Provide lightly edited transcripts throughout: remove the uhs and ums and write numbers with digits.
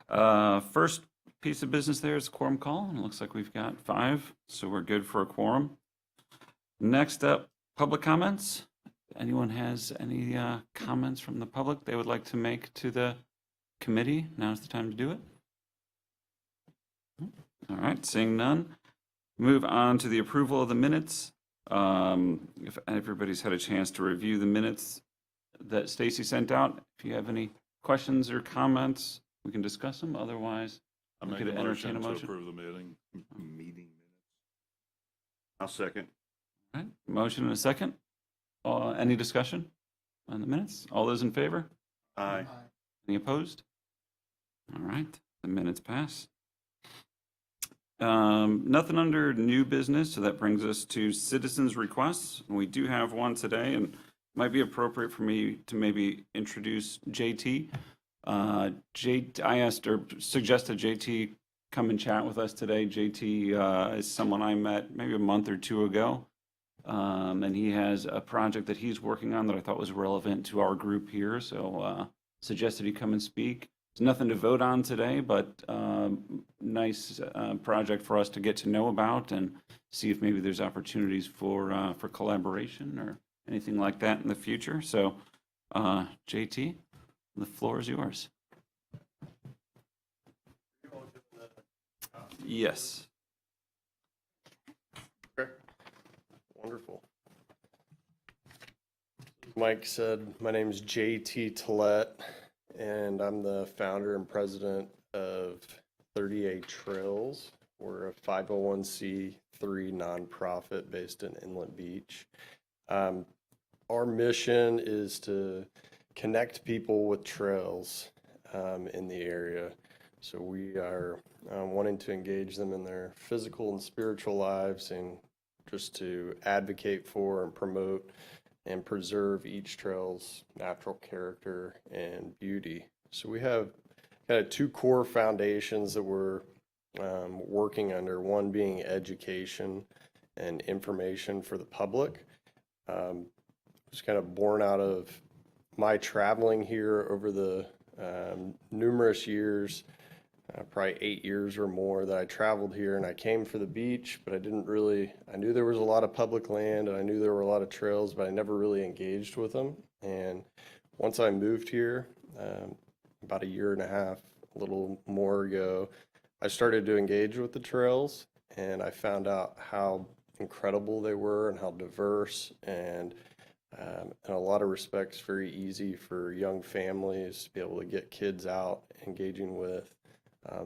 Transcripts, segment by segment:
First piece of business there is quorum call, and it looks like we've got 5, so we're good for a quorum. Next up, public comments. Anyone has any comments from the public they would like to make to the committee? Now's the time to do it. All right, seeing none. Move on to the approval of the minutes. If everybody's had a chance to review the minutes that Stacy sent out, if you have any questions or comments, we can discuss them. Otherwise, I make could a entertain motion a to motion. approve the meeting minutes. I'll second. All right, motion and a second. Any discussion on the minutes? All those in favor? Aye. Any opposed? All right, the minutes pass. Nothing under new business, so that brings us to citizens' requests. We do have one today, and it might be appropriate for me to maybe introduce JT. I asked or suggested JT come and chat with us today. JT is someone I met maybe a month or 2 ago, and he has a project that he's working on that I thought was relevant to our group here, so suggested he come and speak. There's nothing to vote on today, but nice project for us to get to know about and see if maybe there's opportunities for collaboration or anything like that in the future. So, JT, the floor is yours. Yes. Okay. Wonderful. Mike said, my name is JT Tollett, and I'm the founder and president of 38 Trills. We're a 501c3 nonprofit based in Inlet Beach. Our mission is to connect people with trails in the area. So we are wanting to engage them in their physical and spiritual lives and just to advocate for and promote and preserve each trail's natural character and beauty. So we have kind of 2 core foundations that we're working under, one being education and information for the public. It's kind of born out of my traveling here over the numerous years, probably 8 years or more that I traveled here, and I came for the beach, but I knew there was a lot of public land and I knew there were a lot of trails, but I never really engaged with them. And once I moved here, about 1.5 years, a little more ago, I started to engage with the trails, and I found out how incredible they were and how diverse and in a lot of respects very easy for young families to be able to get kids out engaging with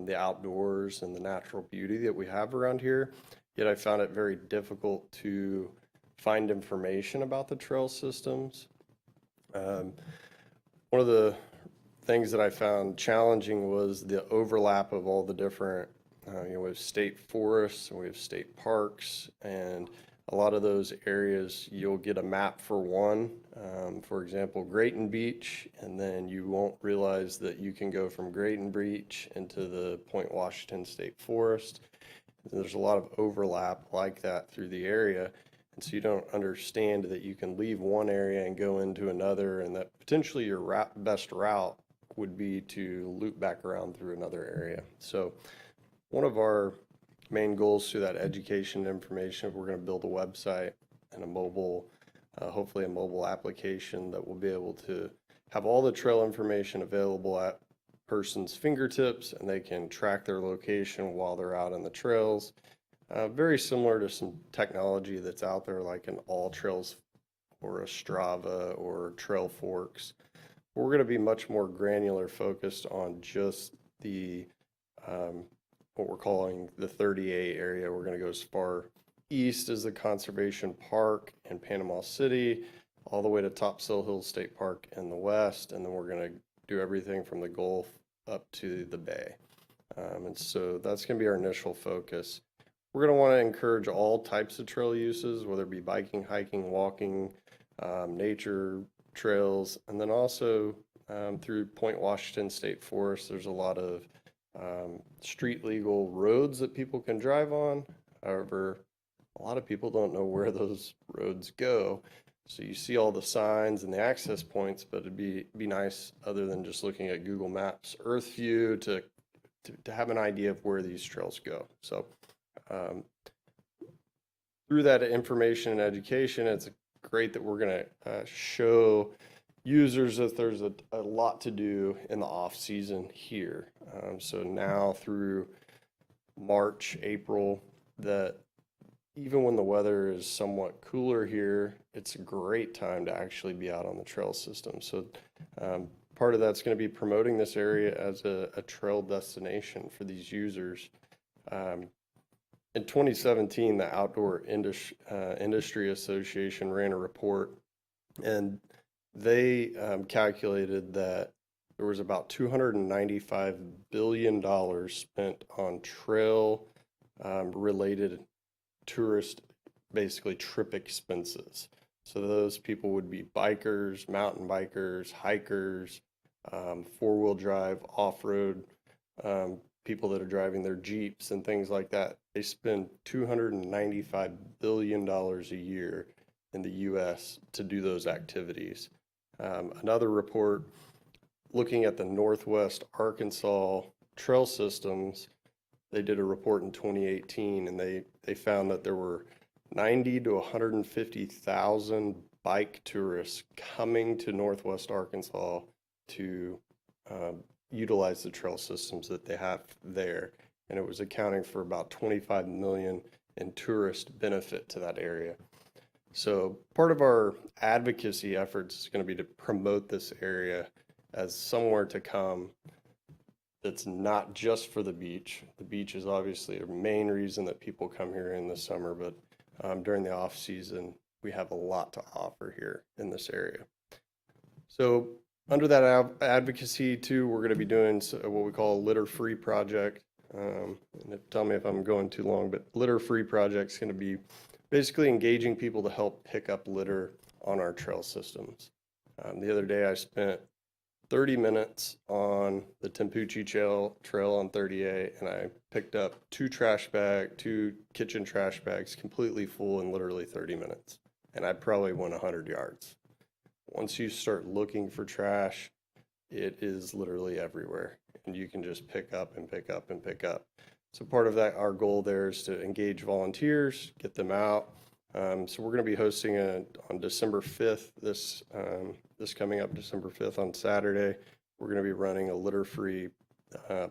the outdoors and the natural beauty that we have around here. Yet I found it very difficult to find information about the trail systems. One of the things that I found challenging was the overlap of all the different, we have state forests and we have state parks, and a lot of those areas you'll get a map for one, for example, Grayton Beach, and then you won't realize that you can go from Grayton Beach into the Point Washington State Forest. There's a lot of overlap like that through the area, and so you don't understand that you can leave one area and go into another, and that potentially your best route would be to loop back around through another area. So one of our main goals through that education information, we're going to build a website and a mobile, hopefully a mobile application that will be able to have all the trail information available at person's fingertips, and they can track their location while they're out on the trails. Very similar to some technology that's out there like an All Trails or a Strava or Trail Forks. We're going to be much more granular focused on just the what we're calling the 38 area. We're going to go as far east as the Conservation Park in Panama City, all the way to Topsail Hill State Park in the west, and then we're going to do everything from the Gulf up to the Bay. And so that's going to be our initial focus. We're going to want to encourage all types of trail uses, whether it be biking, hiking, walking, nature trails, and then also through Point Washington State Forest, there's a lot of street legal roads that people can drive on. However, a lot of people don't know where those roads go. So you see all the signs and the access points, but it'd be nice, other than just looking at Google Maps Earth View, to to have an idea of where these trails go. So through that information and education, it's great that we're going to show users that there's a lot to do in the off season here. So now through March, April, that even when the weather is somewhat cooler here, it's a great time to actually be out on the trail system. So part of that's going to be promoting this area as a trail destination for these users. In 2017, the Outdoor Industry Association ran a report, and they calculated that there was about $295 billion spent on trail related tourist, basically trip expenses. So those people would be bikers, mountain bikers, hikers, four-wheel drive, off-road, people that are driving their Jeeps and things like that. They spend $295 billion a year in the U.S. to do those activities. Another report looking at the Northwest Arkansas trail systems, they did a report in 2018, and they found that there were 90 to 150,000 bike tourists coming to Northwest Arkansas to utilize the trail systems that they have there. And it was accounting for about 25 million in tourist benefit to that area. So part of our advocacy efforts is going to be to promote this area as somewhere to come that's not just for the beach. The beach is obviously a main reason that people come here in the summer, but during the off season, we have a lot to offer here in this area. So under that advocacy too, we're going to be doing what we call a litter-free project. And tell me if I'm going too long, but litter-free project is going to be basically engaging people to help pick up litter on our trail systems. The other day I spent 30 minutes on the Tempucci Trail on 30A, and I picked up two kitchen trash bags completely full in literally 30 minutes. And I probably went 100 yards. Once you start looking for trash, it is literally everywhere, and you can just pick up and pick up and pick up. So part of that, our goal there is to engage volunteers, get them out. So we're going to be hosting on December 5th, this coming up December 5th on Saturday. We're going to be running a litter-free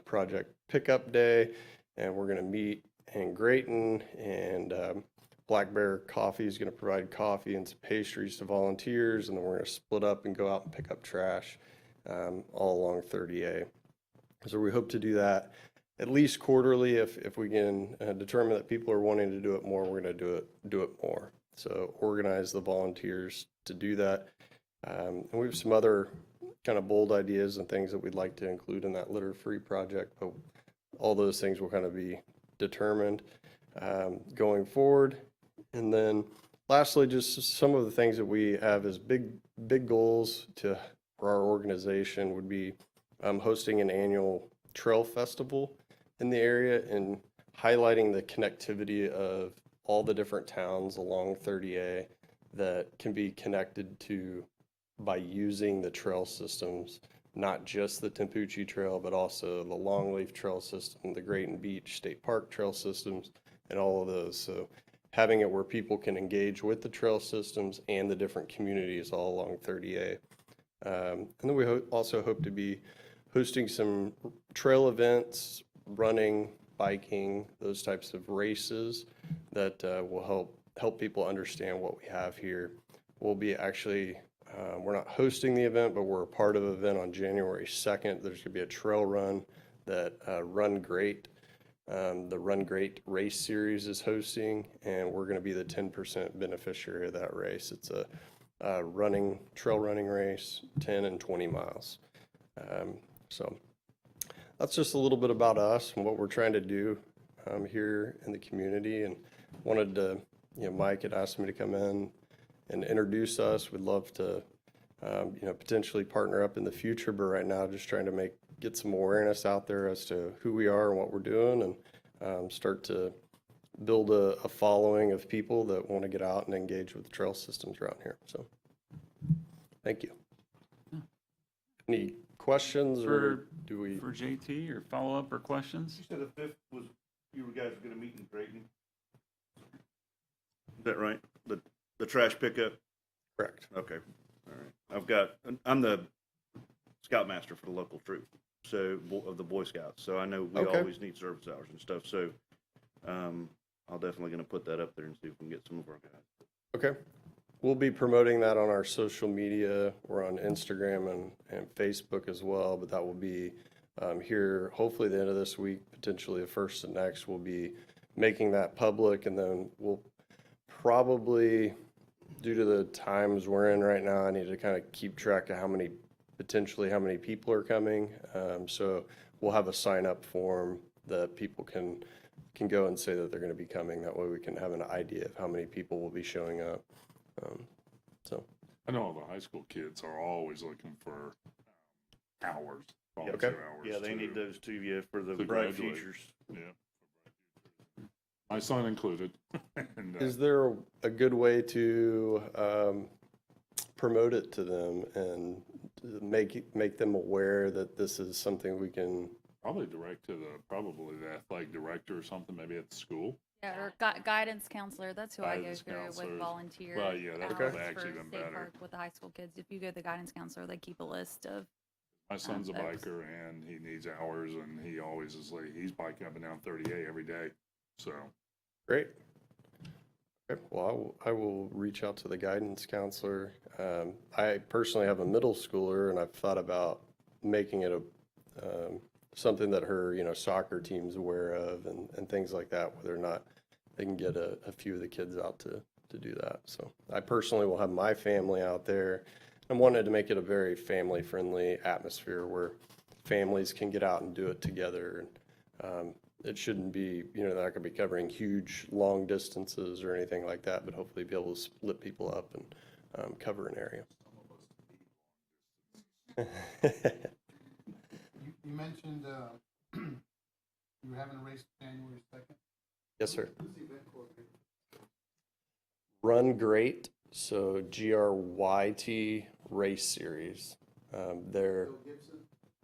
project pickup day, and we're going to meet in Grayton, and Black Bear Coffee is going to provide coffee and some pastries to volunteers, and then we're going to split up and go out and pick up trash all along 30A. So we hope to do that at least quarterly. If we can determine that people are wanting to do it more, we're going to do it more. So organize the volunteers to do that. And we have some other kind of bold ideas and things that we'd like to include in that litter-free project, but all those things will kind of be determined going forward. And then lastly, just some of the things that we have as big goals for our organization would be hosting an annual trail festival in the area and highlighting the connectivity of all the different towns along 30A that can be connected to by using the trail systems, not just the Tempucci Trail, but also the Longleaf Trail System, the Grayton Beach State Park Trail Systems, and all of those. So having it where people can engage with the trail systems and the different communities all along 30A. And then we also hope to be hosting some trail events, running, biking, those types of races that will help people understand what we have here. We'll be actually, we're not hosting the event, but we're a part of an event on January 2nd. There's going to be a trail run that Run Great, the Run Great race series is hosting, and we're going to be the 10% beneficiary of that race. It's a trail running race, 10 and 20 miles. So that's just a little bit about us and what we're trying to do here in the community. And wanted to, Mike had asked me to come in and introduce us. We'd love to, potentially partner up in the future, but right now just trying to get some awareness out there as to who we are and what we're doing, and start to build a following of people that want to get out and engage with the trail systems around here. So thank you. Any questions or do we? For JT or follow-up or questions? You said the 5th was, you guys were gonna meet in Creighton? Is that right? The trash pickup? Correct. Okay, all right. I'm the scoutmaster for the local troop, so, of the Boy Scouts, so I know we Okay. always need service hours and stuff, so, I'll definitely gonna put that up there and see if we can get some of our guys. Okay. We'll be promoting that on our social media. We're on Instagram and Facebook as well, but that will be here hopefully the end of this week, potentially the first of next. We'll be making that public, and then we'll probably, due to the times we're in right now, I need to kind of keep track of how many people are coming. So we'll have a sign-up form that people can go and say that they're going to be coming. That way we can have an idea of how many people will be showing up. So. I know all the high school kids are always looking for hours, Okay. volunteer hours. Yeah, they need those too, yeah, for the to bright graduate. futures. Yeah. My son included. And, Is there a good way to promote it to them and make them aware that this is something we can? probably direct to the athletic director or something, maybe at the school. Yeah, or guidance counselor, that's who I go Guidance through counselors. with volunteer. Well, yeah, that's hours actually for even State better. Park with the high school kids. If you go to the guidance counselor, they keep a list of, My son's a folks. biker and he needs hours, and he always is like, he's biking up and down 38 every day. So, Great. Okay. Well, I will reach out to the guidance counselor. I personally have a middle schooler, and I've thought about making it a something that her, soccer team's aware of and things like that, whether or not they can get a few of the kids out to do that. So I personally will have my family out there. I wanted to make it a very family-friendly atmosphere where families can get out and do it together. And it shouldn't be, they're not going to be covering huge, long distances or anything like that, but hopefully be able to split people up and cover an area. You mentioned you were having a race January 2nd. Yes, sir. Who's the event coordinator? Run Great, so GRYT race series. They're Bill Gibson?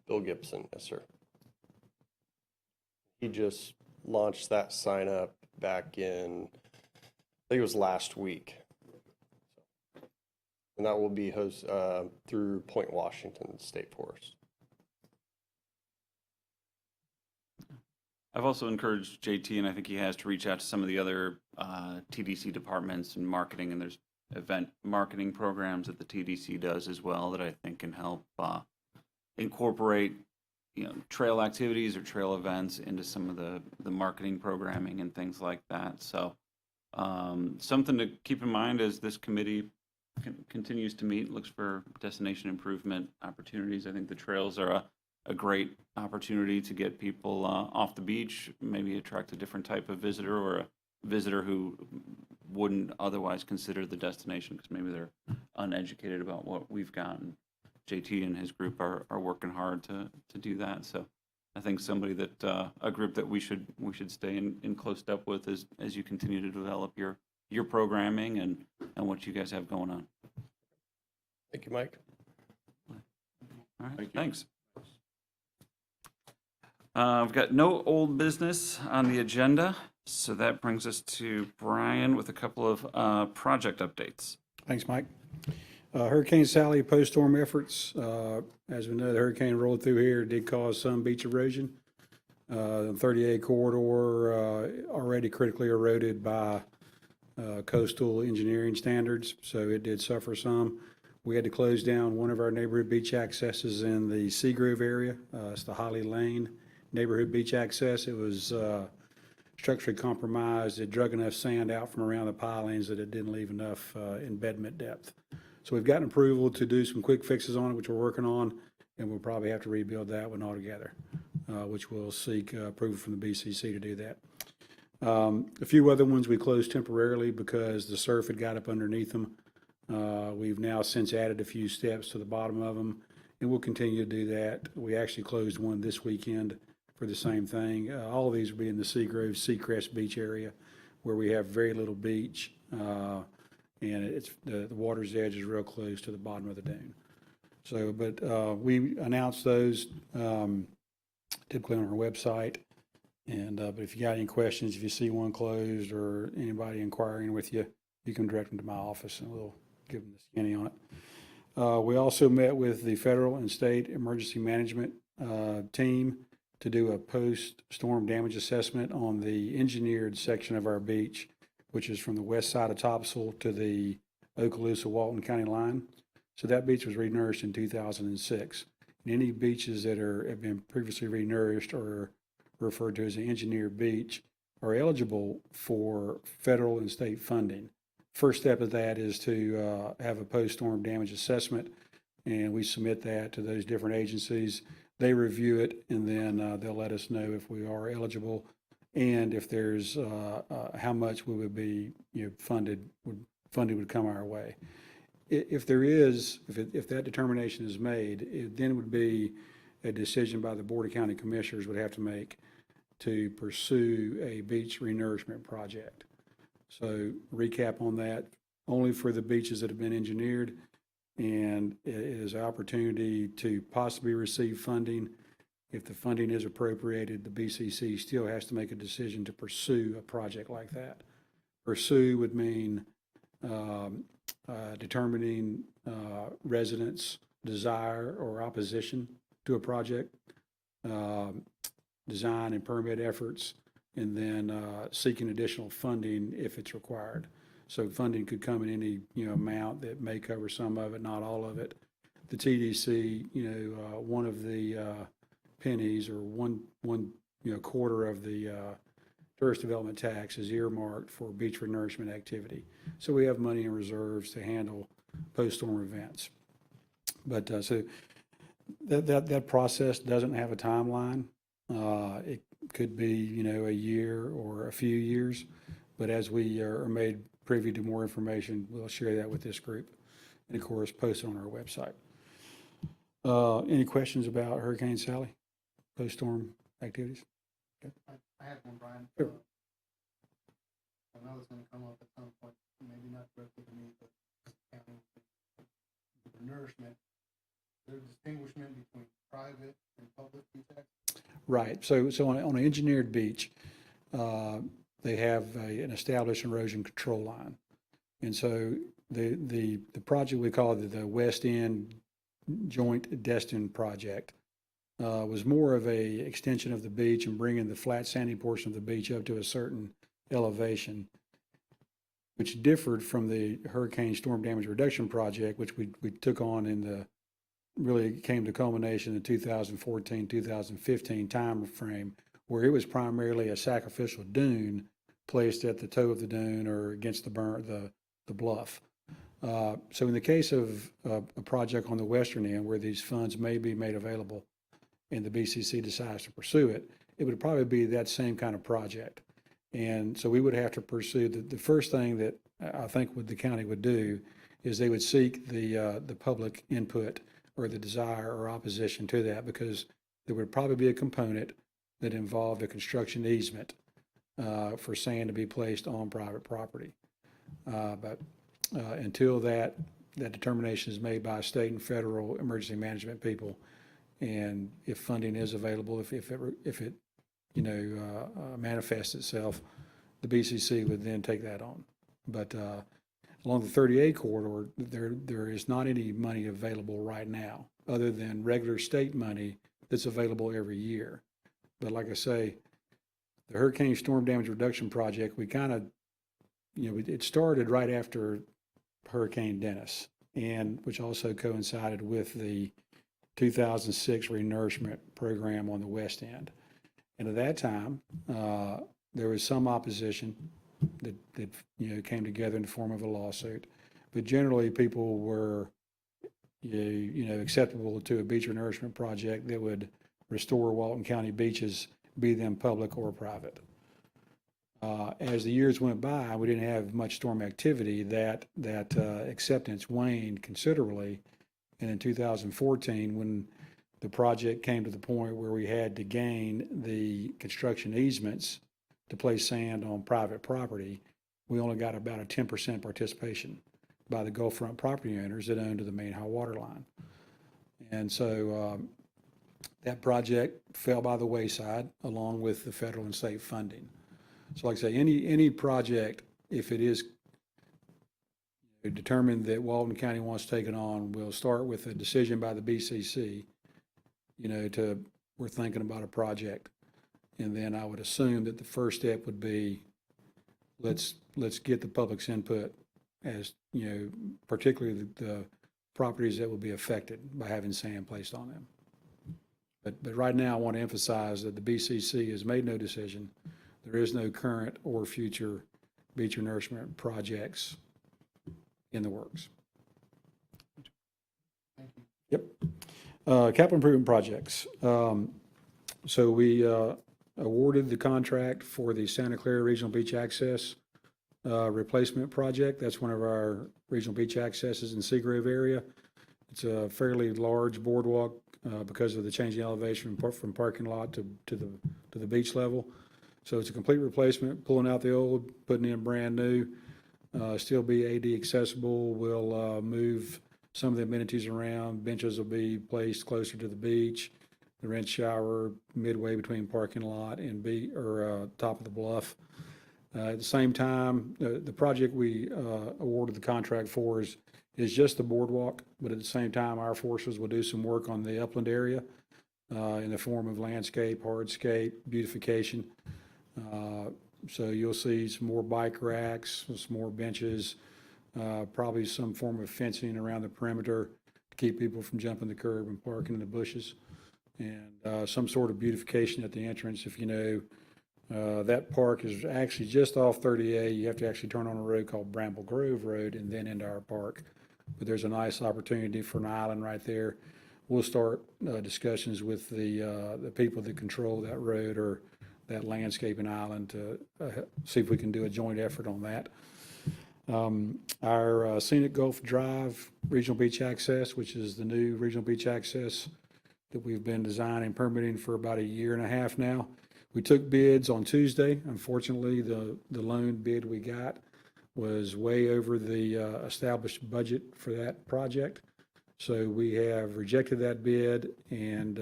Bill Gibson, yes, sir. He just launched that sign up back in, I think it was last week. And that will be through Point Washington State Forest. I've also encouraged JT, and I think he has, to reach out to some of the other TDC departments and marketing, and there's event marketing programs that the TDC does as well that I think can help incorporate, trail activities or trail events into some of the marketing programming and things like that. So something to keep in mind as this committee continues to meet, looks for destination improvement opportunities. I think the trails are a great opportunity to get people off the beach, maybe attract a different type of visitor, or a visitor who wouldn't otherwise consider the destination because maybe they're uneducated about what we've got. And JT and his group are working hard to do that. So I think somebody that a group that we should stay in close step with as you continue to develop your programming and what you guys have going on. Thank you, Mike. All right, Thank you. thanks. We've got no old business on the agenda, so that brings us to Brian with a couple of project updates. Thanks, Mike. Hurricane Sally post-storm efforts. As we know, the hurricane rolled through here, did cause some beach erosion. The 38 corridor already critically eroded by coastal engineering standards, so it did suffer some. We had to close down one of our neighborhood beach accesses in the Seagrove area. It's the Holly Lane neighborhood beach access. It was structurally compromised. It drug enough sand out from around the pilings that it didn't leave enough embedment depth. So we've gotten approval to do some quick fixes on it, which we're working on, and we'll probably have to rebuild that one altogether, which we'll seek approval from the BCC to do that. A few other ones we closed temporarily because the surf had got up underneath them. We've now since added a few steps to the bottom of them, and we'll continue to do that. We actually closed one this weekend for the same thing. All of these will be in the Seagrove, Seacrest Beach area where we have very little beach, and it's the water's edge is real close to the bottom of the dune. So, but we announce those typically on our website. And, but if you got any questions, if you see one closed or anybody inquiring with you, you can direct them to my office and we'll give them the skinny on it. We also met with the federal and state emergency management team to do a post-storm damage assessment on the engineered section of our beach, which is from the west side of Topsail to the Okaloosa-Walton County line. So that beach was renourished in 2006. And any beaches that have been previously renourished or referred to as an engineered beach are eligible for federal and state funding. First step of that is to have a post-storm damage assessment, and we submit that to those different agencies. They review it, and then they'll let us know if we are eligible and if there's how much we would be funded would come our way. If there is, if that determination is made, it then would be a decision by the Board of County Commissioners would have to make to pursue a beach renourishment project. So recap on that, only for the beaches that have been engineered, and it is an opportunity to possibly receive funding. If the funding is appropriated, the BCC still has to make a decision to pursue a project like that. Pursue would mean determining residents' desire or opposition to a project, design and permit efforts, and then seeking additional funding if it's required. So funding could come in any amount that may cover some of it, not all of it. The TDC, one of the pennies or one quarter of the tourist development tax is earmarked for beach renourishment activity. So we have money in reserves to handle post-storm events. But so that process doesn't have a timeline. It could be, a year or a few years, but as we are made privy to more information, we'll share that with this group and, of course, post it on our website. Any questions about Hurricane Sally, post-storm activities? I have one, Brian. Sure. I know it's gonna come up at some point, maybe not directly to me, but county nourishment. There's a distinguishment between private and public beach access. Right. So on an engineered beach, they have an established erosion control line. And so the project we call the West End Joint Destin Project was more of a extension of the beach and bringing the flat sandy portion of the beach up to a certain elevation, which differed from the Hurricane Storm Damage Reduction Project, which we took on really came to culmination in the 2014, 2015 time frame, where it was primarily a sacrificial dune placed at the toe of the dune or against the bluff. So in the case of a project on the western end where these funds may be made available and the BCC decides to pursue it, it would probably be that same kind of project. And so we would have to pursue, the first thing that I think the county would do is they would seek the public input or the desire or opposition to that, because there would probably be a component that involved a construction easement for sand to be placed on private property. But until that determination is made by state and federal emergency management people, and if funding is available, if it manifests itself, the BCC would then take that on. But along the 30A corridor, there is not any money available right now, other than regular state money that's available every year. But like I say, the Hurricane Storm Damage Reduction Project, we kind of, it started right after Hurricane Dennis, and which also coincided with the 2006 renourishment program on the west end. And at that time, there was some opposition that came together in the form of a lawsuit, but generally people were acceptable to a beach renourishment project that would restore Walton County beaches, be them public or private. As the years went by, we didn't have much storm activity. That acceptance waned considerably, and in 2014, when the project came to the point where we had to gain the construction easements to place sand on private property, we only got about a 10% participation by the Gulf Front property owners that owned to the main high water line. And so that project fell by the wayside along with the federal and state funding. So like I say, any project, if it is determined that Walton County wants to take it on, we'll start with a decision by the BCC, we're thinking about a project. And then I would assume that the first step would be, let's get the public's input as, particularly the properties that will be affected by having sand placed on them. But right now, I want to emphasize that the BCC has made no decision. There is no current or future beach renourishment projects in the works. Yep. Capital improvement projects. So we awarded the contract for the Santa Clara Regional Beach Access replacement project. That's one of our regional beach accesses in Seagrove area. It's a fairly large boardwalk because of the changing elevation from parking lot to the beach level. So it's a complete replacement, pulling out the old, putting in brand new, still be AD accessible. We'll move some of the amenities around. Benches will be placed closer to the beach. The rinse shower midway between parking lot and top of the bluff. At the same time, the project we awarded the contract for is just the boardwalk, but at the same time, our forces will do some work on the upland area in the form of landscape, hardscape, beautification. So you'll see some more bike racks, some more benches, probably some form of fencing around the perimeter to keep people from jumping the curb and parking in the bushes, and some sort of beautification at the entrance. If you know, that park is actually just off 30A. You have to actually turn on a road called Bramble Grove Road and then into our park. But there's a nice opportunity for an island right there. We'll start discussions with the people that control that road or that landscaping island to see if we can do a joint effort on that. Our Scenic Gulf Drive Regional Beach Access, which is the new regional beach access that we've been designing and permitting for about 1.5 years now. We took bids on Tuesday. Unfortunately, the loan bid we got was way over the established budget for that project. So we have rejected that bid, and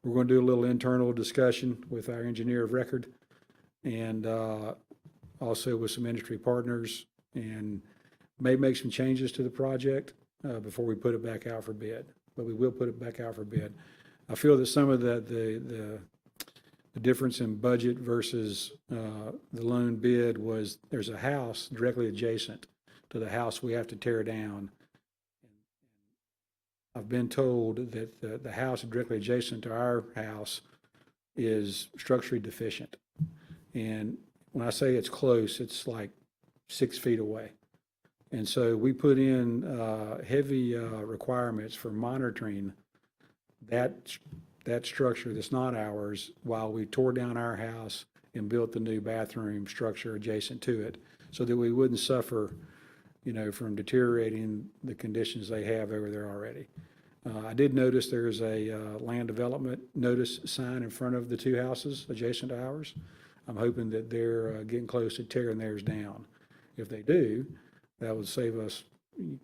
we're going to do a little internal discussion with our engineer of record and also with some industry partners, and may make some changes to the project before we put it back out for bid. But we will put it back out for bid. I feel that some of the difference in budget versus the loan bid was there's a house directly adjacent to the house we have to tear down. I've been told that the house directly adjacent to our house is structurally deficient. And when I say it's close, it's like 6 feet away. And so we put in heavy requirements for monitoring that structure that's not ours while we tore down our house and built the new bathroom structure adjacent to it, so that we wouldn't suffer, from deteriorating the conditions they have over there already. I did notice there's a land development notice sign in front of the two houses adjacent to ours. I'm hoping that they're getting close to tearing theirs down. If they do, that would save us a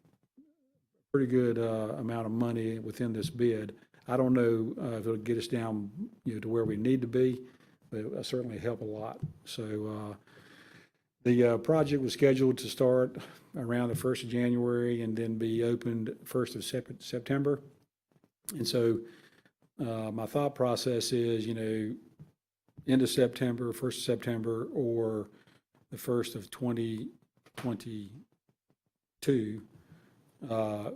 pretty good amount of money within this bid. I don't know if it'll get us down, to where we need to be, but it'll certainly help a lot. So the project was scheduled to start around the 1st of January and then be opened 1st of September. And so my thought process is, end of September, 1st of September, or the 1st of 2022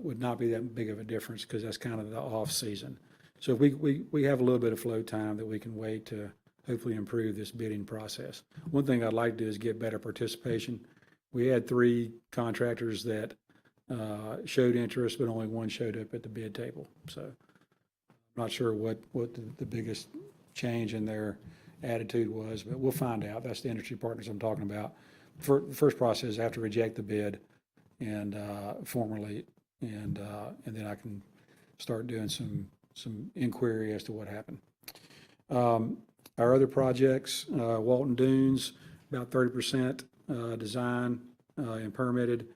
would not be that big of a difference, because that's kind of the off season. So we have a little bit of flow time that we can wait to hopefully improve this bidding process. One thing I'd like to do is get better participation. We had 3 contractors that showed interest, but only one showed up at the bid table. So I'm not sure what the biggest change in their attitude was, but we'll find out. That's the industry partners I'm talking about. The first process, I have to reject the bid and formally, and then I can start doing some inquiry as to what happened. Our other projects, Walton Dunes, about 30% design and permitted.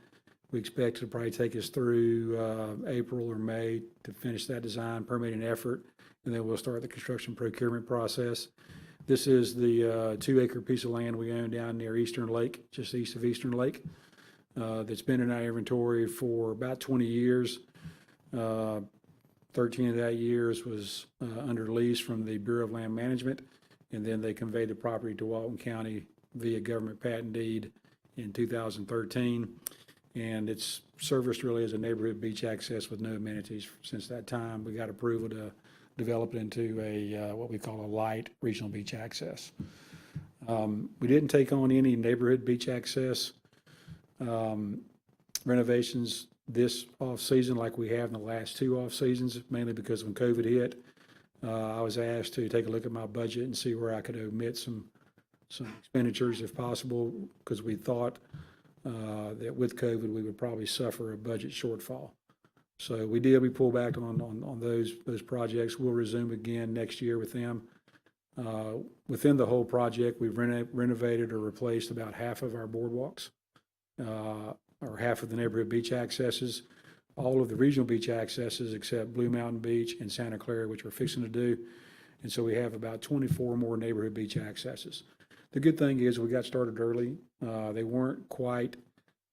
We expect it'll probably take us through April or May to finish that design permitting effort, and then we'll start the construction procurement process. This is the 2-acre piece of land we own down near Eastern Lake, just east of Eastern Lake, that's been in our inventory for about 20 years. 13 of that years was under lease from the Bureau of Land Management, and then they conveyed the property to Walton County via government patent deed in 2013. And it's serviced really as a neighborhood beach access with no amenities since that time. We got approval to develop it into a what we call a light regional beach access. We didn't take on any neighborhood beach access renovations this off-season like we have in the last 2 off-seasons, mainly because when COVID hit, I was asked to take a look at my budget and see where I could omit some expenditures if possible, because we thought that with COVID, we would probably suffer a budget shortfall. So we pulled back on those projects. We'll resume again next year with them. Within the whole project, we've renovated or replaced about half of our boardwalks, or half of the neighborhood beach accesses, all of the regional beach accesses except Blue Mountain Beach and Santa Clara, which we're fixing to do. And so we have about 24 more neighborhood beach accesses. The good thing is we got started early. They weren't quite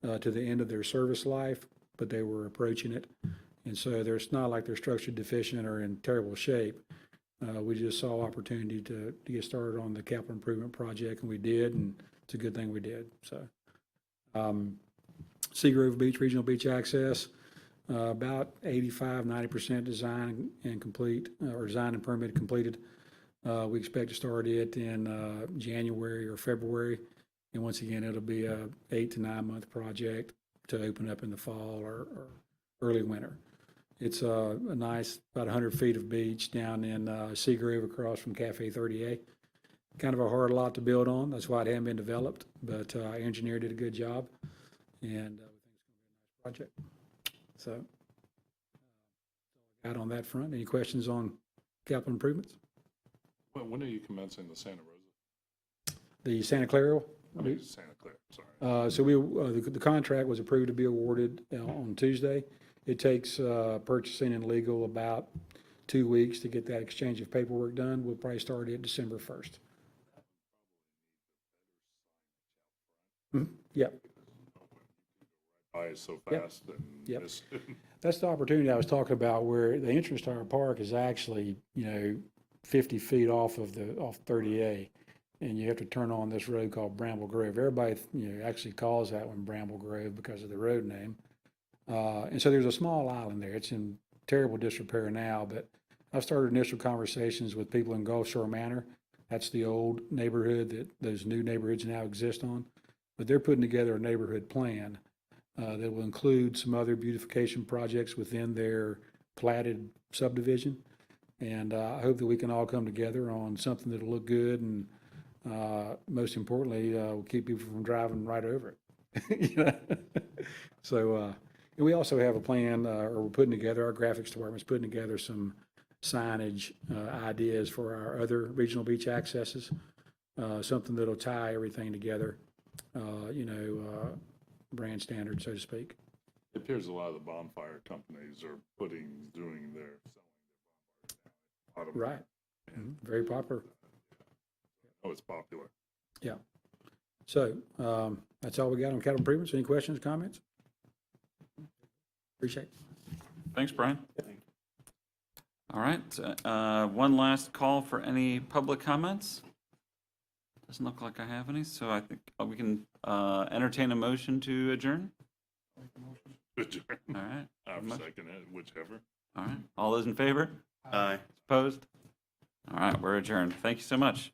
to the end of their service life, but they were approaching it. And so it's not like they're structurally deficient or in terrible shape. We just saw opportunity to get started on the capital improvement project, and we did, and it's a good thing we did. So Seagrove Beach, regional beach access, about 85-90% design and complete, or design and permit completed. We expect to start it in January or February. And once again, it'll be a 8 to 9 month project to open up in the fall or early winter. It's a nice, about 100 feet of beach down in Seagrove across from Cafe 30A. Kind of a hard lot to build on. That's why it hadn't been developed, but our engineer did a good job. And we think it's going to be a nice project. So, out on that front. Any questions on capital improvements? When are you commencing the Santa Rosa? The Santa Clara? Santa Clara, sorry. So the contract was approved to be awarded on Tuesday. It takes purchasing and legal about 2 weeks to get that exchange of paperwork done. We'll probably start it December 1st. Yep. Buy so fast and Yep. miss. That's the opportunity I was talking about, where the entrance to our park is actually, 50 feet off 30A. And you have to turn on this road called Bramble Grove. Everybody, actually calls that one Bramble Grove because of the road name. And so there's a small island there. It's in terrible disrepair now, but I've started initial conversations with people in Gulf Shore Manor. That's the old neighborhood that those new neighborhoods now exist on. But they're putting together a neighborhood plan that will include some other beautification projects within their platted subdivision. And I hope that we can all come together on something that'll look good, and most importantly, will keep people from driving right over it. So, and we also have a plan, or we're putting together, our graphics department's putting together some signage ideas for our other regional beach accesses, something that'll tie everything together, brand standard, so to speak. It appears a lot of the bonfire companies are doing their selling. Right. Very popular. Oh, it's popular. Yeah. So that's all we got on capital improvements. Any questions, comments? Appreciate it. Thanks, Brian. All right, one last call for any public comments. Doesn't look like I have any, so I think we can entertain a motion to adjourn. Adjourn. All right. I'm second it, whichever. All right. All those in favor? Aye. Opposed? All right, we're adjourned. Thank you so much.